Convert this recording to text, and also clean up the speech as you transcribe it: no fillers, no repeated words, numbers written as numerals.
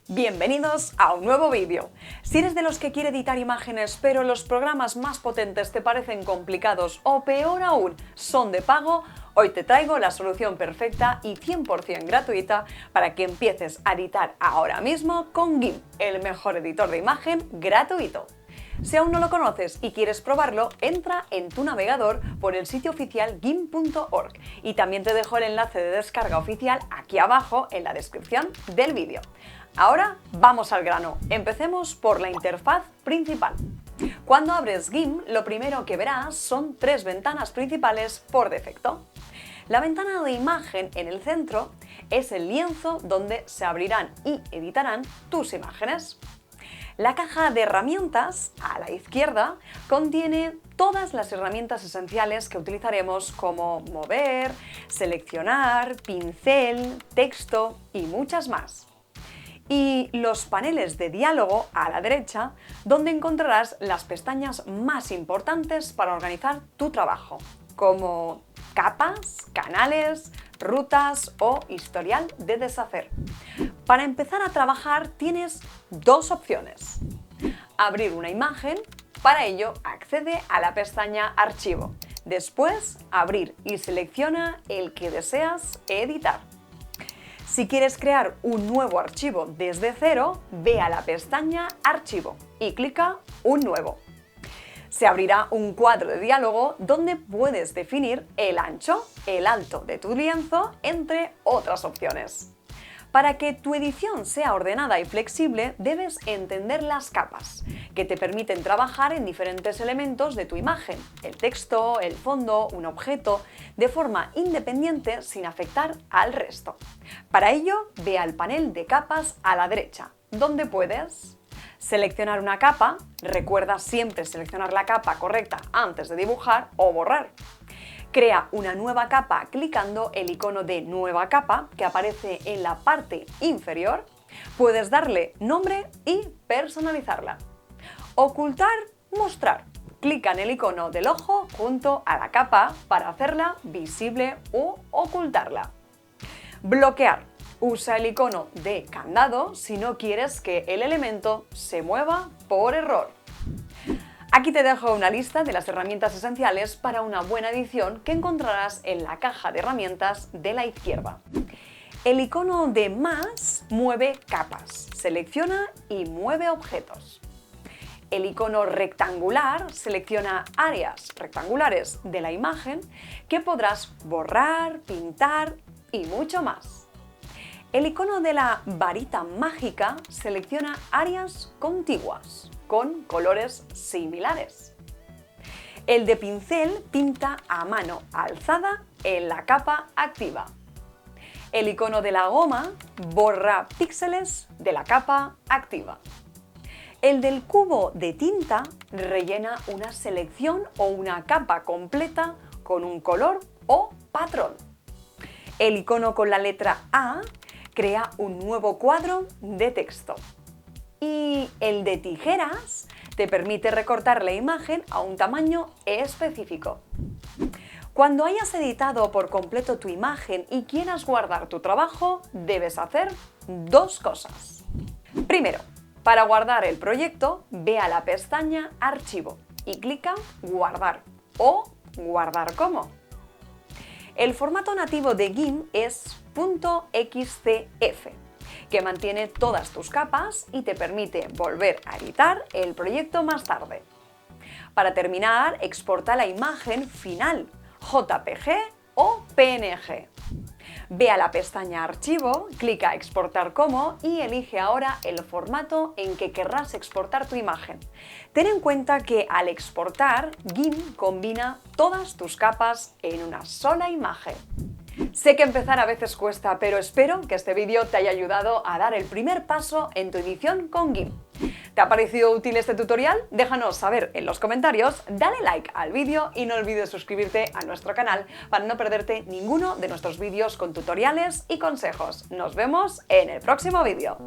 Bienvenidos a un nuevo vídeo. Si eres de los que quiere editar imágenes pero los programas más potentes te parecen complicados o peor aún, son de pago, hoy te traigo la solución perfecta y 100% gratuita para que empieces a editar ahora mismo con GIMP, el mejor editor de imagen gratuito. Si aún no lo conoces y quieres probarlo, entra en tu navegador por el sitio oficial gimp.org y también te dejo el enlace de descarga oficial aquí abajo en la descripción del vídeo. Ahora vamos al grano. Empecemos por la interfaz principal. Cuando abres GIMP, lo primero que verás son tres ventanas principales por defecto. La ventana de imagen en el centro es el lienzo donde se abrirán y editarán tus imágenes. La caja de herramientas, a la izquierda, contiene todas las herramientas esenciales que utilizaremos como mover, seleccionar, pincel, texto y muchas más. Y los paneles de diálogo a la derecha, donde encontrarás las pestañas más importantes para organizar tu trabajo, como capas, canales, rutas o historial de deshacer. Para empezar a trabajar tienes dos opciones. Abrir una imagen, para ello accede a la pestaña Archivo. Después, abrir y selecciona el que deseas editar. Si quieres crear un nuevo archivo desde cero, ve a la pestaña Archivo y clica Un nuevo. Se abrirá un cuadro de diálogo donde puedes definir el ancho, el alto de tu lienzo, entre otras opciones. Para que tu edición sea ordenada y flexible, debes entender las capas, que te permiten trabajar en diferentes elementos de tu imagen, el texto, el fondo, un objeto, de forma independiente sin afectar al resto. Para ello, ve al panel de capas a la derecha, donde puedes seleccionar una capa, recuerda siempre seleccionar la capa correcta antes de dibujar o borrar. Crea una nueva capa clicando el icono de Nueva capa que aparece en la parte inferior. Puedes darle nombre y personalizarla. Ocultar, mostrar. Clica en el icono del ojo junto a la capa para hacerla visible o ocultarla. Bloquear. Usa el icono de candado si no quieres que el elemento se mueva por error. Aquí te dejo una lista de las herramientas esenciales para una buena edición que encontrarás en la caja de herramientas de la izquierda. El icono de más mueve capas, selecciona y mueve objetos. El icono rectangular selecciona áreas rectangulares de la imagen que podrás borrar, pintar y mucho más. El icono de la varita mágica selecciona áreas contiguas, con colores similares. El de pincel pinta a mano alzada en la capa activa. El icono de la goma borra píxeles de la capa activa. El del cubo de tinta rellena una selección o una capa completa con un color o patrón. El icono con la letra A crea un nuevo cuadro de texto. Y el de tijeras te permite recortar la imagen a un tamaño específico. Cuando hayas editado por completo tu imagen y quieras guardar tu trabajo, debes hacer dos cosas. Primero, para guardar el proyecto, ve a la pestaña Archivo y clica Guardar o Guardar como. El formato nativo de GIMP es .xcf, que mantiene todas tus capas y te permite volver a editar el proyecto más tarde. Para terminar, exporta la imagen final, JPG o PNG. Ve a la pestaña Archivo, clica Exportar como y elige ahora el formato en que querrás exportar tu imagen. Ten en cuenta que al exportar, GIMP combina todas tus capas en una sola imagen. Sé que empezar a veces cuesta, pero espero que este vídeo te haya ayudado a dar el primer paso en tu edición con GIMP. ¿Te ha parecido útil este tutorial? Déjanos saber en los comentarios, dale like al vídeo y no olvides suscribirte a nuestro canal para no perderte ninguno de nuestros vídeos con tutoriales y consejos. Nos vemos en el próximo vídeo.